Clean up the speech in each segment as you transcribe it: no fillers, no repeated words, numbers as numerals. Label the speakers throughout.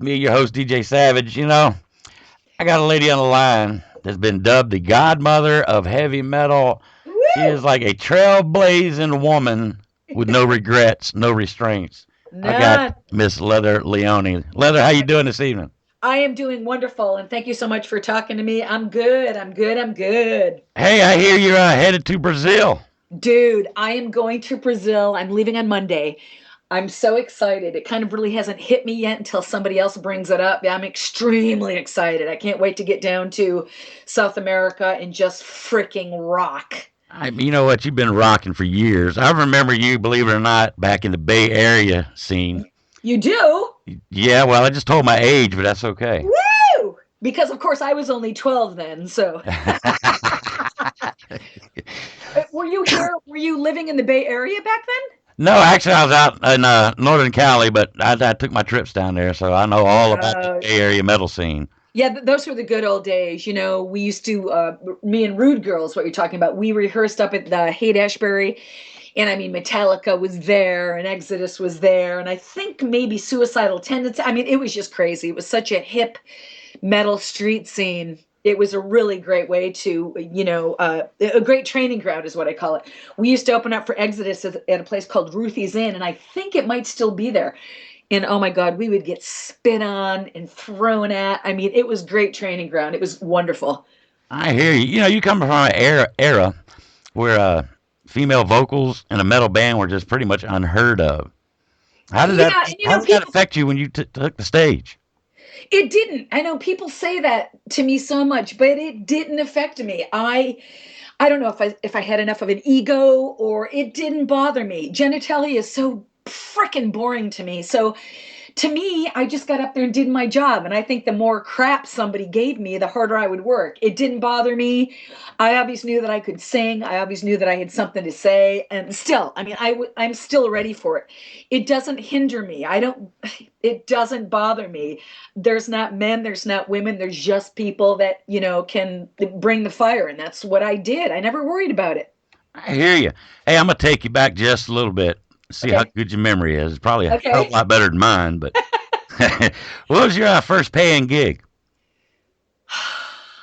Speaker 1: Me, your host, DJ Savage. I got a lady on the line that's been dubbed the godmother of heavy metal. She
Speaker 2: Woo!
Speaker 1: is like a trailblazing woman with no regrets, no restraints. I got
Speaker 2: None.
Speaker 1: Miss Leather Leone. Leather, how you doing this evening?
Speaker 2: I am doing wonderful, and thank you so much for talking to me. I'm good. I'm good. I'm good.
Speaker 1: Hey, I hear you're headed to Brazil.
Speaker 2: Dude, I am going to Brazil. I'm leaving on Monday. I'm so excited. It kind of really hasn't hit me yet until somebody else brings it up. Yeah, I'm extremely excited. I can't wait to get down to South America and just freaking rock.
Speaker 1: You know what? You've been rocking for years. I remember you, believe it or not, back in the Bay Area scene.
Speaker 2: You do?
Speaker 1: Yeah, well, I just told my age, but that's okay.
Speaker 2: Woo! Because of course I was only 12 then. So, were you here? Were you living in the Bay Area back then?
Speaker 1: No, actually, I was out in Northern Cali, but I took my trips down there, so I know all about the
Speaker 2: Uh,
Speaker 1: Bay Area metal scene.
Speaker 2: Yeah, those were the good old days. We used to, me and Rude Girls, what you're talking about, we rehearsed up at the Haight Ashbury. And I mean, Metallica was there and Exodus was there. And I think maybe Suicidal Tendency. I mean, it was just crazy. It was such a hip metal street scene. It was a really great way to, a great training ground is what I call it. We used to open up for Exodus at a place called Ruthie's Inn, and I think it might still be there. And oh my God, we would get spit on and thrown at. I mean, it was great training ground. It was wonderful.
Speaker 1: I hear you. You come from an era where female vocals in a metal band were just pretty much unheard of. How did that
Speaker 2: Yeah, and
Speaker 1: How did that
Speaker 2: people,
Speaker 1: affect you when you took the stage?
Speaker 2: it didn't. I know people say that to me so much, but it didn't affect me. I don't know if I had enough of an ego or it didn't bother me. Genitalia is so freaking boring to me. So to me, I just got up there and did my job. And I think the more crap somebody gave me, the harder I would work. It didn't bother me. I always knew that I could sing. I always knew that I had something to say. And still, I mean, I'm still ready for it. It doesn't hinder me. It doesn't bother me. There's not men, there's not women. There's just people that, can bring the fire. And that's what I did. I never worried about it.
Speaker 1: I hear you. Hey, I'm gonna take you back just a little bit. See how
Speaker 2: Okay.
Speaker 1: good your memory is. It's probably a hell of a
Speaker 2: Okay.
Speaker 1: lot better than mine. But what was your first paying gig?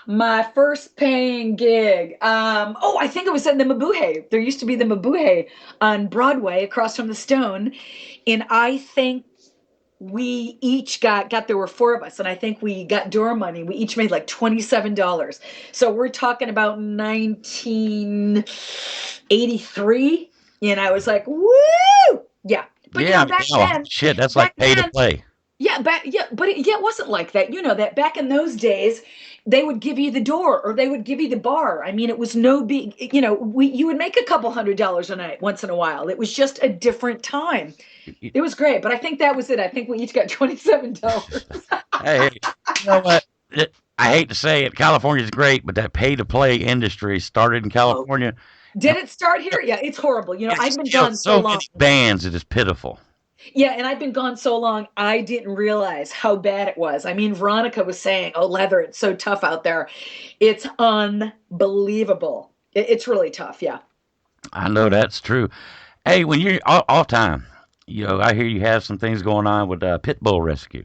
Speaker 2: My first paying gig. I think it was in the Mabuhay. There used to be the Mabuhay on Broadway across from the Stone. And I think we each got there were four of us, and I think we got door money. We each made like $27. So we're talking about 1983. And I was like, woo! Yeah. But
Speaker 1: Yeah, I mean,
Speaker 2: back
Speaker 1: oh
Speaker 2: then,
Speaker 1: shit, that's
Speaker 2: back
Speaker 1: like pay to
Speaker 2: then,
Speaker 1: play.
Speaker 2: but it wasn't like that. You know that back in those days, they would give you the door or they would give you the bar. I mean, it was no big. You would make a couple $100 a night once in a while. It was just a different time. It was great, but I think that was it. I think we each got $27.
Speaker 1: Hey, you know what? I hate to say it, California's great, but that pay to play industry started in
Speaker 2: Oh,
Speaker 1: California.
Speaker 2: did it start here? Yeah, it's horrible. I've
Speaker 1: It's
Speaker 2: been
Speaker 1: killed
Speaker 2: gone so
Speaker 1: so
Speaker 2: long.
Speaker 1: many bands, it is pitiful.
Speaker 2: Yeah, and I've been gone so long, I didn't realize how bad it was. I mean, Veronica was saying, "Oh, Leather, it's so tough out there. It's unbelievable. It's really tough." Yeah.
Speaker 1: I know that's true. Hey, when you're all time, I hear you have some things going on with pit bull rescue.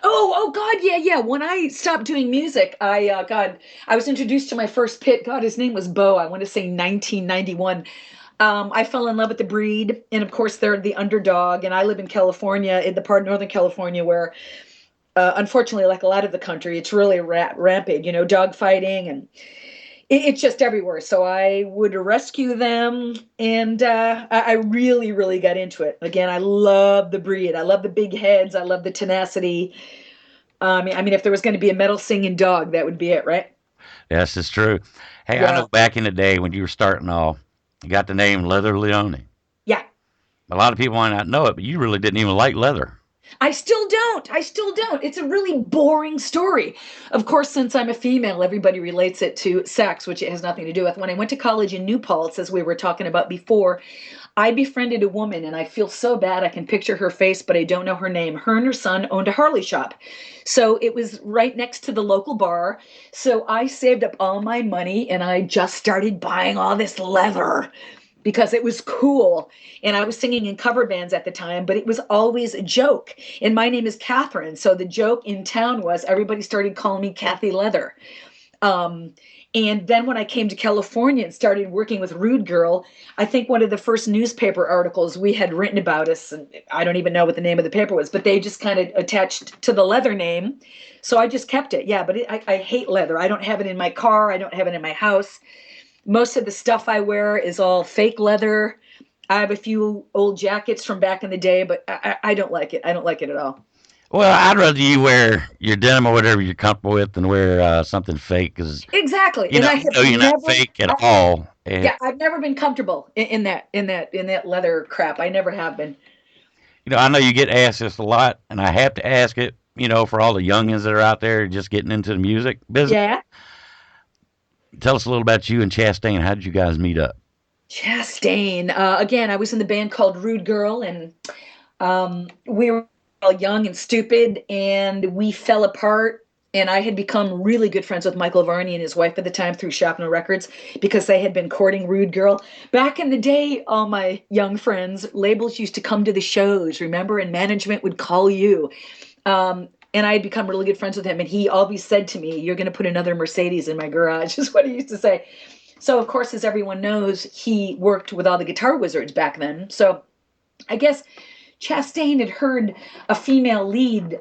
Speaker 2: Oh God, yeah, yeah. When I stopped doing music, I was introduced to my first pit. God, his name was Bo. I want to say 1991. I fell in love with the breed, and of course, they're the underdog. And I live in California, in the part of Northern California where, unfortunately, like a lot of the country, it's really rampant. Dog fighting and it's just everywhere. So I would rescue them, and I really, really got into it. Again, I love the breed. I love the big heads. I love the tenacity. I mean, if there was going to be a metal singing dog, that would be it, right?
Speaker 1: Yes, it's true. Hey, I
Speaker 2: Yeah,
Speaker 1: know back in the day when you were starting off, you got the name Leather Leone.
Speaker 2: yeah.
Speaker 1: A lot of people might not know it, but you really didn't even like leather.
Speaker 2: I still don't. I still don't. It's a really boring story. Of course, since I'm a female, everybody relates it to sex, which it has nothing to do with. When I went to college in New Paltz, as we were talking about before, I befriended a woman, and I feel so bad. I can picture her face, but I don't know her name. Her and her son owned a Harley shop. So it was right next to the local bar. So I saved up all my money and I just started buying all this leather. because it was cool. And I was singing in cover bands at the time, but it was always a joke. And my name is Catherine. So the joke in town was everybody started calling me Kathy Leather. Um, and then when I came to California and started working with Rude Girl, I think one of the first newspaper articles we had written about us, and I don't even know what the name of the paper was, but they just kind of attached to the leather name. So I just kept it. Yeah, but I hate leather. I don't have it in my car. I don't have it in my house. Most of the stuff I wear is all fake leather. I have a few old jackets from back in the day, but I don't like it. I don't like it at all.
Speaker 1: Well, I'd rather you wear your denim or whatever you're comfortable with than wear something fake because
Speaker 2: Exactly.
Speaker 1: you
Speaker 2: And
Speaker 1: know
Speaker 2: I
Speaker 1: you
Speaker 2: have
Speaker 1: know you're not
Speaker 2: never,
Speaker 1: fake at all. And
Speaker 2: yeah, I've never been comfortable in that leather crap. I never have been.
Speaker 1: I know you get asked this a lot, and I have to ask it. For all the youngins that are out there just getting into the music business.
Speaker 2: Yeah.
Speaker 1: Tell us a little about you and Chastain. How did you guys meet up?
Speaker 2: Chastain. Again, I was in the band called Rude Girl, and we were all young and stupid, and we fell apart. And I had become really good friends with Michael Varney and his wife at the time through Shrapnel Records because they had been courting Rude Girl. Back in the day, all my young friends, labels used to come to the shows, remember? And management would call you. And I had become really good friends with him. And he always said to me, "You're going to put another Mercedes in my garage," is what he used to say. So, of course, as everyone knows, he worked with all the guitar wizards back then. So I guess Chastain had heard a female lead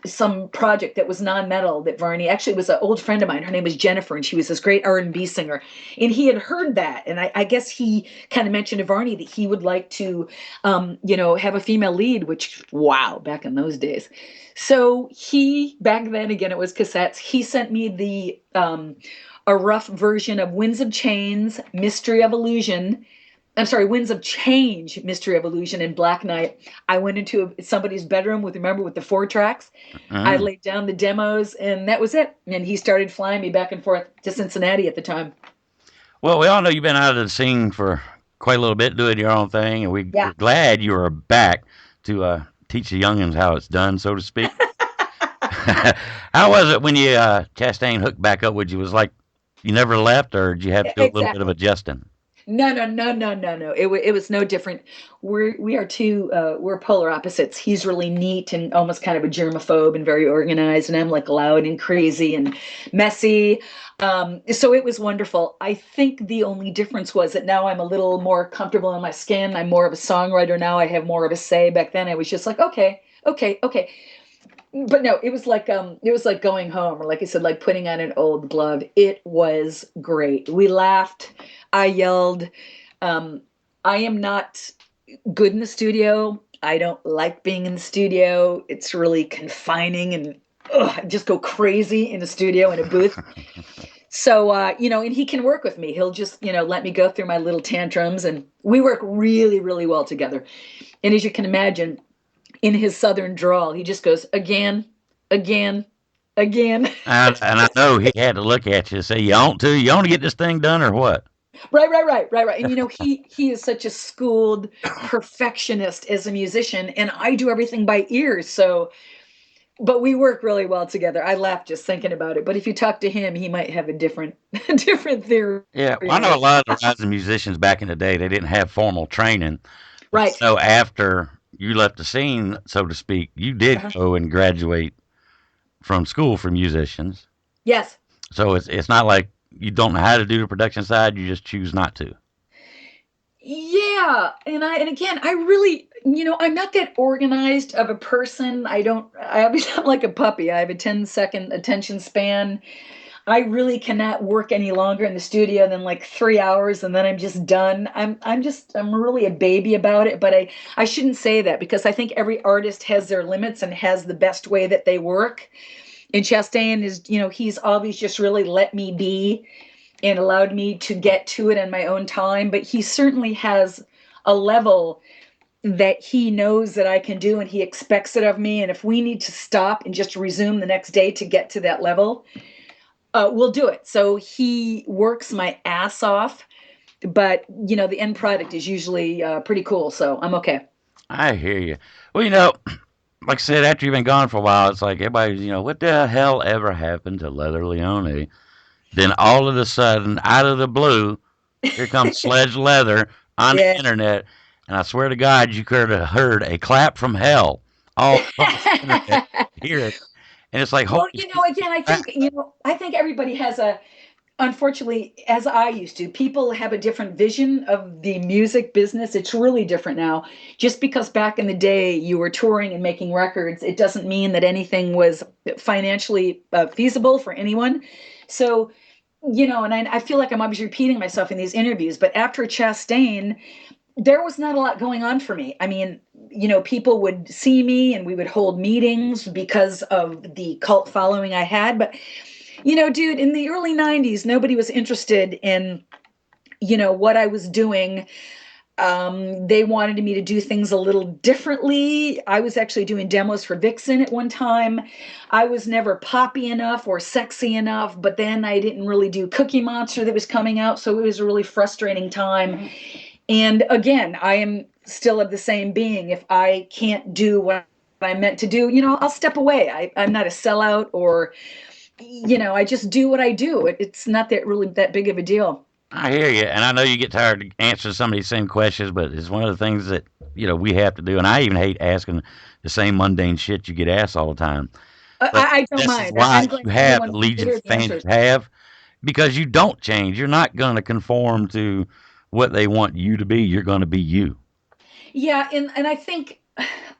Speaker 2: some project that was non-metal that Varney actually was an old friend of mine. Her name was Jennifer, and she was this great R&B singer. And he had heard that, and I guess he kind of mentioned to Varney that he would like to, have a female lead. Which, wow, back in those days. So he, back then, again, it was cassettes. He sent me the a rough version of Winds of Chains, Mystery of Illusion. I'm sorry, Winds of Change, Mystery of Illusion, and Black Knight. I went into somebody's bedroom with the 4 tracks. I
Speaker 1: Mm.
Speaker 2: laid down the demos, and that was it. And he started flying me back and forth to Cincinnati at the time.
Speaker 1: Well, we all know you've been out of the scene for quite a little bit, doing your own thing, and
Speaker 2: Yeah.
Speaker 1: we're glad you are back to teach the youngins how it's done, so to speak. How was it when you Chastain hooked back up with you? Was it like you never left, or did you have to do a little bit of
Speaker 2: Exactly.
Speaker 1: adjusting?
Speaker 2: No, no, no, no, no, no. It was no different. We are two we're polar opposites. He's really neat and almost kind of a germaphobe and very organized, and I'm like loud and crazy and messy. So it was wonderful. I think the only difference was that now I'm a little more comfortable in my skin. I'm more of a songwriter now. I have more of a say. Back then I was just like, okay, okay, okay. But no, it was like going home, or like I said, like putting on an old glove. It was great. We laughed. I yelled. Um, I am not good in the studio. I don't like being in the studio. It's really confining, and I just go crazy in the studio in a booth. So and he can work with me. He'll just let me go through my little tantrums, and we work really, really well together. And as you can imagine, in his southern drawl, he just goes again, again, again.
Speaker 1: And I know he had to look at you and say, You want to get this thing done, or what?"
Speaker 2: Right, right, right, right, right. And he is such a schooled perfectionist as a musician, and I do everything by ear. So, but we work really well together. I laugh just thinking about it. But if you talk to him, he might have a different different theory
Speaker 1: Yeah, well, I
Speaker 2: on
Speaker 1: know a
Speaker 2: it.
Speaker 1: lot of the rising musicians back in the day, they didn't have formal training. But
Speaker 2: Right.
Speaker 1: so after you left the scene, so to speak, you did
Speaker 2: Uh-huh.
Speaker 1: go and graduate from school for musicians.
Speaker 2: Yes.
Speaker 1: So it's not like you don't know how to do the production side, you just choose not to.
Speaker 2: Yeah, and again, I really, I'm not that organized of a person. I obviously I'm like a puppy. I have a 10-second attention span. I really cannot work any longer in the studio than like 3 hours, and then I'm just done. I'm really a baby about it, but I shouldn't say that because I think every artist has their limits and has the best way that they work. And Chastain is, he's always just really let me be and allowed me to get to it in my own time. But he certainly has a level that he knows that I can do, and he expects it of me. And if we need to stop and just resume the next day to get to that level, we'll do it. So he works my ass off, but the end product is usually pretty cool. So I'm okay.
Speaker 1: I hear you. Well, like I said, after you've been gone for a while, it's like everybody's, what the hell ever happened to Leather Leone? Then all of a sudden, out of the blue, here comes Sledge Leather on the
Speaker 2: Yeah.
Speaker 1: internet, and I swear to God, you could have heard a clap from hell all across the internet. You hear it, and it's like, holy
Speaker 2: Well,
Speaker 1: shit, you
Speaker 2: again,
Speaker 1: clap.
Speaker 2: I think everybody has a, unfortunately, as I used to, people have a different vision of the music business. It's really different now. Just because back in the day you were touring and making records, it doesn't mean that anything was financially feasible for anyone. So, and I feel like I'm always repeating myself in these interviews, but after Chastain, there was not a lot going on for me. I mean, people would see me and we would hold meetings because of the cult following I had. But, dude, in the early 90s, nobody was interested in, what I was doing. They wanted me to do things a little differently. I was actually doing demos for Vixen at one time. I was never poppy enough or sexy enough, but then I didn't really do Cookie Monster that was coming out. So it was a really frustrating time. And again, I am still of the same being. If I can't do what I meant to do, I'll step away. I'm not a sellout or, I just do what I do. It's not that really that big of a deal.
Speaker 1: I hear you, and I know you get tired of answering some of these same questions, but it's one of the things that we have to do. And I even hate asking the same mundane shit you get asked all the time. But
Speaker 2: I don't
Speaker 1: this is
Speaker 2: mind.
Speaker 1: why
Speaker 2: I'm glad
Speaker 1: you have
Speaker 2: everyone
Speaker 1: the
Speaker 2: wants to
Speaker 1: legion of
Speaker 2: hear the
Speaker 1: fans
Speaker 2: answers.
Speaker 1: you have, because you don't change. You're not going to conform to what they want you to be. You're going to be you.
Speaker 2: Yeah, and I think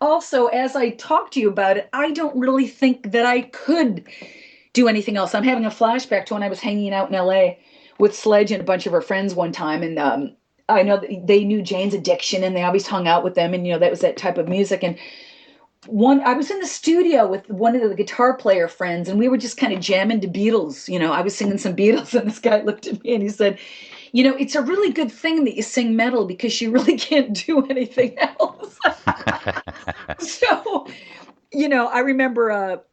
Speaker 2: also as I talk to you about it, I don't really think that I could do anything else. I'm having a flashback to when I was hanging out in LA with Sledge and a bunch of her friends one time, and I know that they knew Jane's Addiction, and they always hung out with them, and that was that type of music. And I was in the studio with one of the guitar player friends, and we were just kind of jamming to Beatles. I was singing some Beatles, and this guy looked at me and he said, it's a really good thing that you sing metal because you really can't do anything else. So, I remember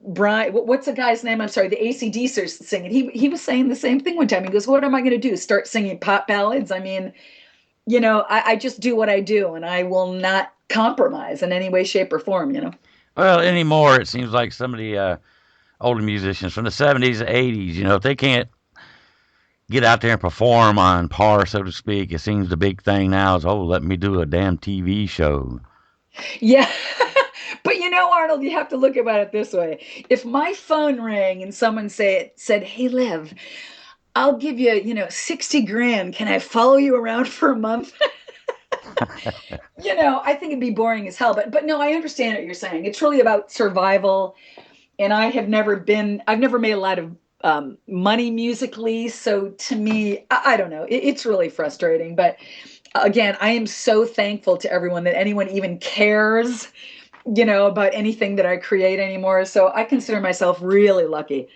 Speaker 2: Brian, what's the guy's name? I'm sorry, the AC/DC singing. He was saying the same thing one time. He goes, "What am I going to do? Start singing pop ballads?" I mean, I just do what I do, and I will not compromise in any way, shape, or form.
Speaker 1: Well, anymore, it seems like some of the older musicians from the 70s, 80s, if they can't get out there and perform on par, so to speak, it seems the big thing now is, oh, let me do a damn TV show.
Speaker 2: Yeah. But Arnold, you have to look about it this way. If my phone rang and someone said, "Hey, Liv, I'll give you, 60 grand. Can I follow you around for a month?" I think it'd be boring as hell. But no, I understand what you're saying. It's really about survival. And I've never made a lot of money musically. So to me, I don't know. It's really frustrating. But again, I am so thankful to everyone that anyone even cares, about anything that I create anymore. So I consider myself really lucky.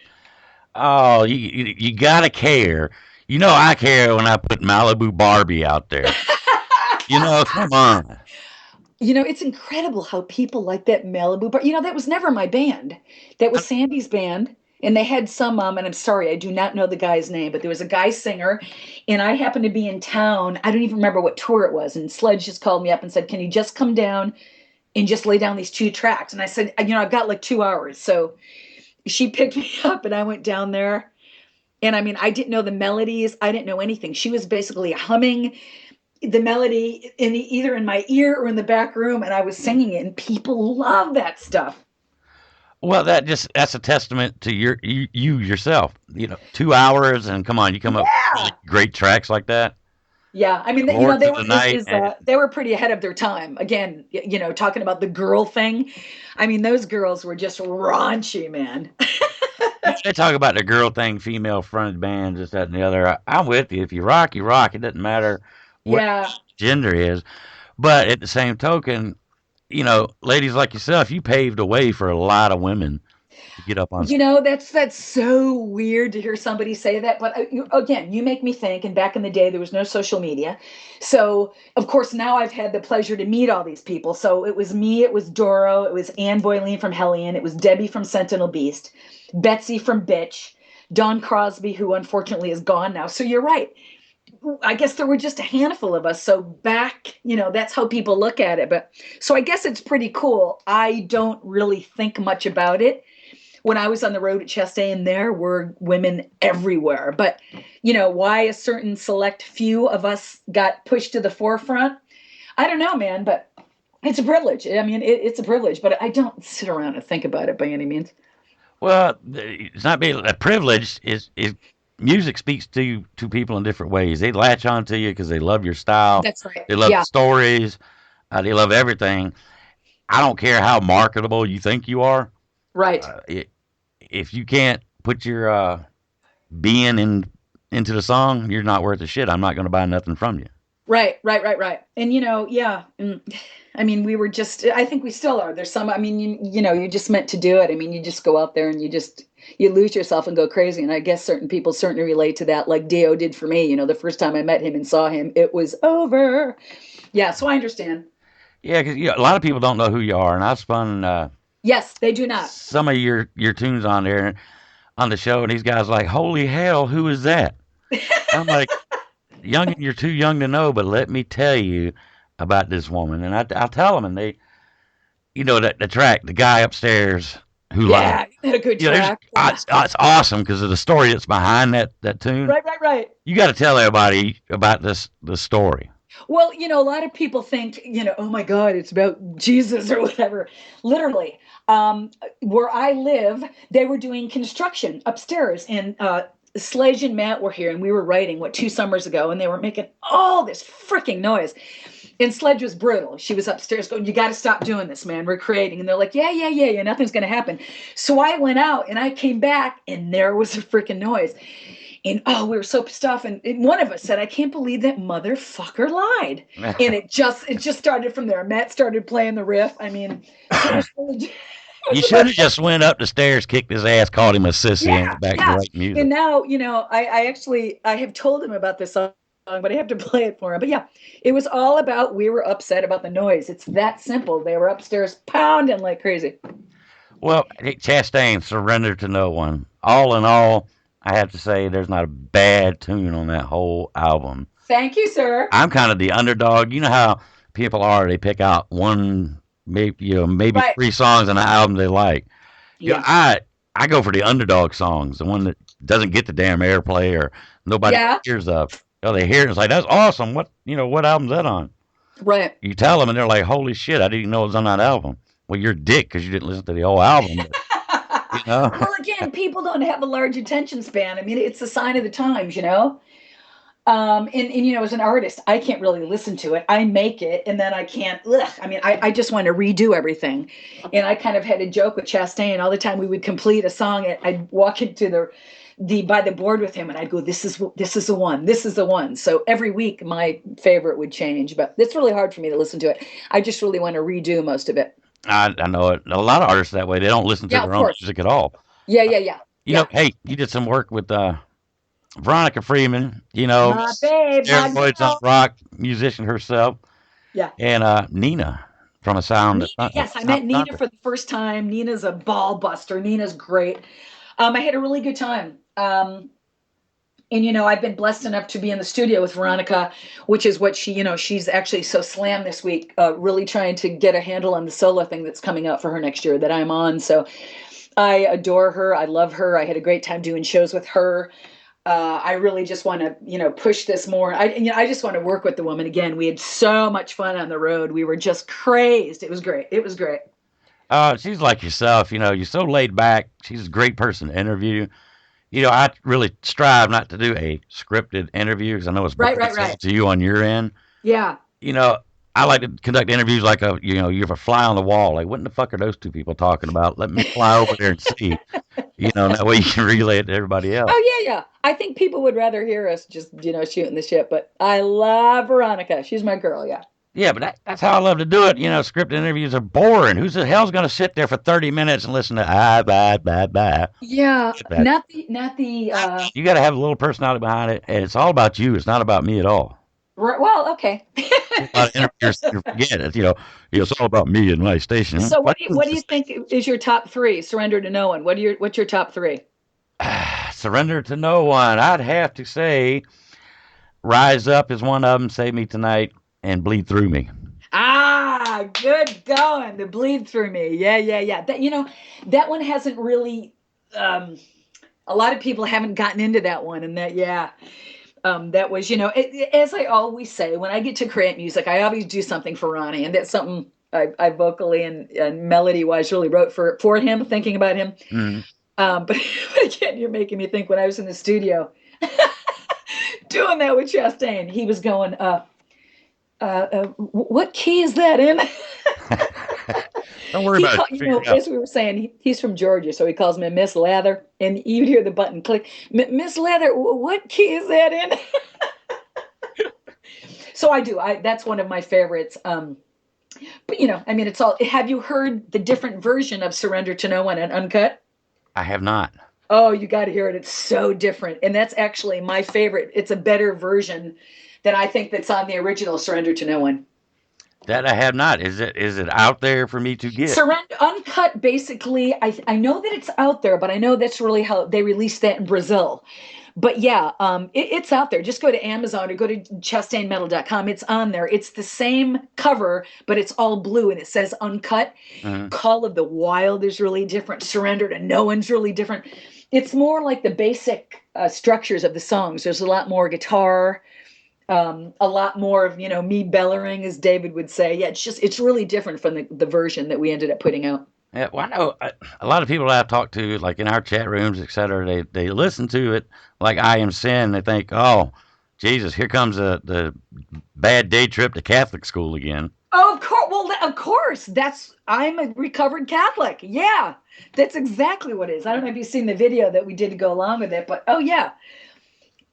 Speaker 1: Oh, you gotta care. I care when I put Malibu Barbie out there. Come on.
Speaker 2: It's incredible how people like that Malibu, but that was never my band. That was Sandy's band. And they had some, and I'm sorry, I do not know the guy's name, but there was a guy singer, and I happened to be in town. I don't even remember what tour it was. And Sledge just called me up and said, "Can you just come down and just lay down these two tracks?" And I said, "I've got like 2 hours." So she picked me up, and I went down there. And I mean, I didn't know the melodies, I didn't know anything. She was basically humming the melody either in my ear or in the back room, and I was singing it, and people love that stuff.
Speaker 1: Well, that's a testament to you yourself. 2 hours, and come on, you come up with really
Speaker 2: Yeah.
Speaker 1: great tracks like that.
Speaker 2: Yeah, I mean,
Speaker 1: Lords
Speaker 2: they
Speaker 1: of
Speaker 2: were
Speaker 1: the Night, and
Speaker 2: they were pretty ahead of their time. Again, talking about the girl thing. I mean, those girls were just raunchy, man.
Speaker 1: they talk about the girl thing, female fronted band, this, that, and the other. I'm with you. If you rock, you rock. It doesn't matter what
Speaker 2: Yeah.
Speaker 1: gender is. But at the same token, ladies like yourself, you paved the way for a lot of women to get up on stage.
Speaker 2: That's so weird to hear somebody say that. But again, you make me think. And back in the day, there was no social media, so of course now I've had the pleasure to meet all these people. So it was me, it was Doro, it was Anne Boyleen from Hellion, it was Debbie from Sentinel Beast, Betsy from Bitch, Don Crosby, who unfortunately is gone now. So you're right. I guess there were just a handful of us. So back, that's how people look at it. But so I guess it's pretty cool. I don't really think much about it. when I was on the road at Chastain, there were women everywhere. But, why a certain select few of us got pushed to the forefront, I don't know, man, but it's a privilege. I mean, it's a privilege, but I don't sit around and think about it by any means.
Speaker 1: Well, it's not being a privilege. Is music speaks to people in different ways. They latch on to you because they love your style.
Speaker 2: That's right.
Speaker 1: They love the
Speaker 2: Yeah,
Speaker 1: stories. They love everything. I don't care how marketable you think you are.
Speaker 2: right.
Speaker 1: Uh, it, if you can't put your being into the song, you're not worth a shit. I'm not going to buy nothing from you.
Speaker 2: Right, right, right, right. And yeah. I mean, we were just. I think we still are. There's some. I mean, you're just meant to do it. I mean, you just go out there and you lose yourself and go crazy. And I guess certain people certainly relate to that, like Dio did for me. The first time I met him and saw him, it was over. Yeah, so I understand.
Speaker 1: Yeah, because a lot of people don't know who you are, and I spun
Speaker 2: Yes, they do not.
Speaker 1: some of your tunes on there on the show, and these guys like, holy hell, who is that? I'm like, young, you're too young to know, but let me tell you about this woman, and I'll tell them, and they, that the track, the guy upstairs who lied.
Speaker 2: Yeah, a good
Speaker 1: There's
Speaker 2: track. Yeah.
Speaker 1: it's awesome because of the story that's behind that tune.
Speaker 2: Right, right, right.
Speaker 1: You got to tell everybody about the story.
Speaker 2: Well, a lot of people think, oh my God, it's about Jesus or whatever. Literally, where I live, they were doing construction upstairs, and Sledge and Matt were here, and we were writing 2 summers ago, and they were making all this freaking noise. And Sledge was brutal. She was upstairs going, "You got to stop doing this, man. We're creating." And they're like, "Yeah, yeah, yeah, yeah. Nothing's going to happen." So I went out and I came back, and there was a freaking noise. And we were so pissed off. And one of us said, "I can't believe that motherfucker lied." And it just started from there. Matt started playing the riff. I mean, it was really, it
Speaker 1: You
Speaker 2: was
Speaker 1: should
Speaker 2: about,
Speaker 1: have just went up the stairs, kicked his ass, called him a sissy, and
Speaker 2: yeah,
Speaker 1: went back to
Speaker 2: yeah.
Speaker 1: writing music.
Speaker 2: And now, I actually, I have told him about this song, but I have to play it for him. But yeah, it was all about, we were upset about the noise. It's that simple. They were upstairs pounding like crazy.
Speaker 1: Well, Chastain, Surrender to No One. All in all, I have to say there's not a bad tune on that whole album.
Speaker 2: Thank you, sir.
Speaker 1: I'm kind of the underdog. You know how people are. They pick out one, maybe
Speaker 2: Right.
Speaker 1: three songs on an album they like.
Speaker 2: Yeah.
Speaker 1: I go for the underdog songs, the one that doesn't get the damn airplay or nobody
Speaker 2: Yeah.
Speaker 1: hears of. They hear it and it's like, that's awesome. What album's that on?
Speaker 2: Right.
Speaker 1: You tell them and they're like, holy shit, I didn't even know it was on that album. Well, you're a dick because you didn't listen to the whole album. But.
Speaker 2: Well, again, people don't have a large attention span. I mean, it's a sign of the times. And as an artist, I can't really listen to it. I make it, and then I can't. Ugh, I mean, I just want to redo everything. And I kind of had a joke with Chastain all the time. We would complete a song, and I'd walk into the by the board with him, and I'd go, "This is the one. This is the one." So every week, my favorite would change, but it's really hard for me to listen to it. I just really want to redo most of it.
Speaker 1: I know it. A lot of artists that way. They don't listen to
Speaker 2: Yeah, of
Speaker 1: their own
Speaker 2: course.
Speaker 1: music at all.
Speaker 2: Yeah, yeah, yeah, yeah.
Speaker 1: Hey, you did some work with Veronica Freeman,
Speaker 2: My babe, my
Speaker 1: steroids on
Speaker 2: girl.
Speaker 1: rock musician herself,
Speaker 2: Yeah.
Speaker 1: and Nina from a sound.
Speaker 2: Nina, yes, I met Nina for the first time. Nina's a ball buster. Nina's great. I had a really good time. And I've been blessed enough to be in the studio with Veronica, which is what she's actually so slammed this week, really trying to get a handle on the solo thing that's coming out for her next year that I'm on. So I adore her. I love her. I had a great time doing shows with her. I really just want to, push this more. I just want to work with the woman again. We had so much fun on the road. We were just crazed. It was great. It was great.
Speaker 1: She's like yourself. You're so laid back. She's a great person to interview. I really strive not to do a scripted interview because I know it's
Speaker 2: Right, right,
Speaker 1: beneficial
Speaker 2: right.
Speaker 1: to you on your end.
Speaker 2: Yeah.
Speaker 1: You know, I like to conduct interviews like you're a fly on the wall. Like, what in the fuck are those two people talking about? Let me fly over there and see. And that way you can relay it to everybody else.
Speaker 2: Oh yeah, yeah. I think people would rather hear us just shooting the shit. But I love Veronica. She's my girl. Yeah.
Speaker 1: Yeah, but that's how I love to do it. Scripted interviews are boring. Who's the hell's going to sit there for 30 minutes and listen to blah, blah, blah?
Speaker 2: Yeah.
Speaker 1: That.
Speaker 2: Not the.
Speaker 1: You got to have a little personality behind it, and it's all about you. It's not about me at all.
Speaker 2: Right, well, okay.
Speaker 1: A lot of interviewers forget it. It's all about me and my station.
Speaker 2: So what do you think is your top three? Surrender to No One. What's your top three?
Speaker 1: Surrender to No One. I'd have to say, Rise Up is one of them. Save Me Tonight and Bleed Through Me.
Speaker 2: Ah, Good going. The bleed through me. Yeah, yeah, yeah. That one hasn't really. A lot of people haven't gotten into that one, and that was, as I always say, when I get to create music, I always do something for Ronnie, and that's something I vocally and melody wise really wrote for him, thinking about him.
Speaker 1: Mm.
Speaker 2: But again, you're making me think when I was in the studio doing that with Chastain, he was going, what key is that in?
Speaker 1: Don't worry about it. Figure it out.
Speaker 2: As we were saying, he's from Georgia, so he calls me Miss Lather, and you'd hear the button click. Miss Lather, what key is that in? So I do. That's one of my favorites. But it's all. Have you heard the different version of "Surrender to No One" and Uncut?
Speaker 1: I have not.
Speaker 2: Oh, you got to hear it. It's so different, and that's actually my favorite. It's a better version than I think that's on the original "Surrender to No One."
Speaker 1: That I have not. Is it out there for me to get?
Speaker 2: Surrender Uncut, basically, I know that it's out there, but I know that's really how they released that in Brazil. But yeah, it's out there. Just go to Amazon or go to chastainmetal.com. It's on there. It's the same cover, but it's all blue and it says Uncut.
Speaker 1: Mm-hmm.
Speaker 2: Call of the Wild is really different. Surrender to No One's really different. It's more like the basic structures of the songs. There's a lot more guitar. A lot more of me bellowing, as David would say. Yeah, it's really different from the version that we ended up putting out.
Speaker 1: Yeah, well, I know a lot of people I've talked to, like in our chat rooms, etc. They listen to it like I Am Sin. They think, oh, Jesus, here comes the bad day trip to Catholic school again.
Speaker 2: Oh, of course. Well, of course. I'm a recovered Catholic. Yeah, that's exactly what it is. I don't know if you've seen the video that we did to go along with it, but oh yeah.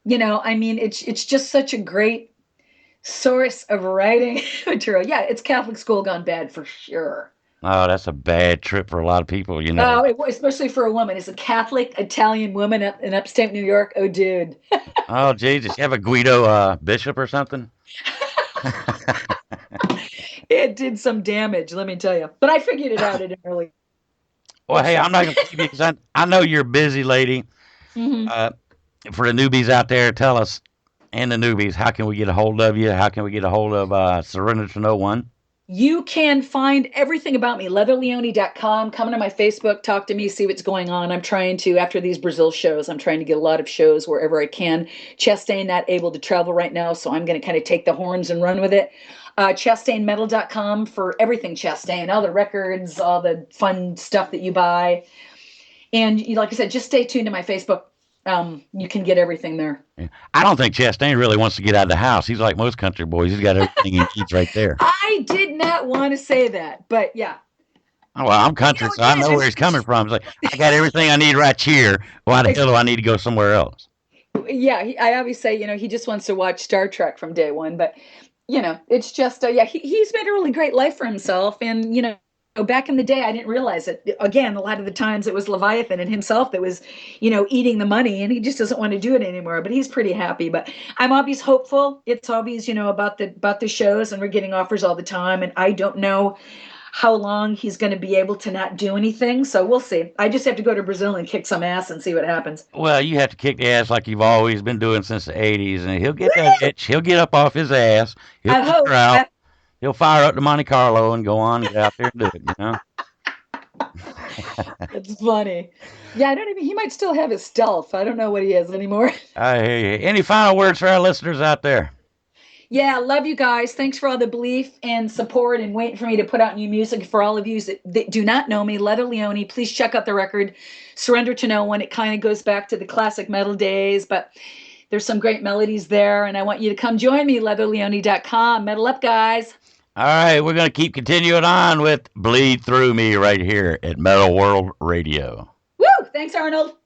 Speaker 2: It's just such a great source of writing material. Yeah, it's Catholic school gone bad for sure.
Speaker 1: Oh, that's a bad trip for a lot of people,
Speaker 2: Especially for a woman. As a Catholic Italian woman in upstate New York, oh, dude.
Speaker 1: Oh, Jesus, you have a Guido bishop or something?
Speaker 2: It did some damage, let me tell you. But I figured it out at an early.
Speaker 1: Well, hey, I'm not going to keep you because I know you're a busy lady.
Speaker 2: Mm-hmm.
Speaker 1: For the newbies out there, tell us, and the newbies, how can we get a hold of you? How can we get a hold of Surrender to No One?
Speaker 2: You can find everything about me, leatherleone.com. Come to my Facebook, talk to me, see what's going on. I'm trying to, after these Brazil shows, I'm trying to get a lot of shows wherever I can. Chastain not able to travel right now, so I'm going to kind of take the horns and run with it. Chastainmetal.com for everything Chastain, all the records, all the fun stuff that you buy. And like I said, just stay tuned to my Facebook. You can get everything there.
Speaker 1: Yeah. I don't think Chastain really wants to get out of the house. He's like most country boys. He's got everything he needs right there.
Speaker 2: I did not want to say that, but yeah.
Speaker 1: Oh, well, I'm country, so I know where he's coming from. It's like, I got everything I need right here. Why the hell do I need to go somewhere else?
Speaker 2: Yeah, I always say, he just wants to watch Star Trek from day one. But, it's just, he's made a really great life for himself. And, back in the day, I didn't realize it. Again, a lot of the times it was Leviathan and himself that was, eating the money, and he just doesn't want to do it anymore. But he's pretty happy. But I'm always hopeful. It's always, about the shows, and we're getting offers all the time. And I don't know how long he's going to be able to not do anything. So we'll see. I just have to go to Brazil and kick some ass and see what happens.
Speaker 1: Well, you have to kick the ass like you've always been doing since the 80s, and he'll get that itch. He'll get up off his ass. He'll figure out. He'll fire up to Monte Carlo and go on and get out there and do it,
Speaker 2: It's funny. Yeah, he might still have his stealth. I don't know what he has anymore.
Speaker 1: I hear you. Any final words for our listeners out there?
Speaker 2: Yeah, love you guys. Thanks for all the belief and support and waiting for me to put out new music. For all of you that do not know me, Leather Leone, please check out the record, Surrender to No One. It kind of goes back to the classic metal days, but there's some great melodies there, and I want you to come join me, leatherleone.com. Metal up, guys.
Speaker 1: All right, we're going to keep continuing on with Bleed Through Me right here at Metal World Radio.
Speaker 2: Woo! Thanks, Arnold.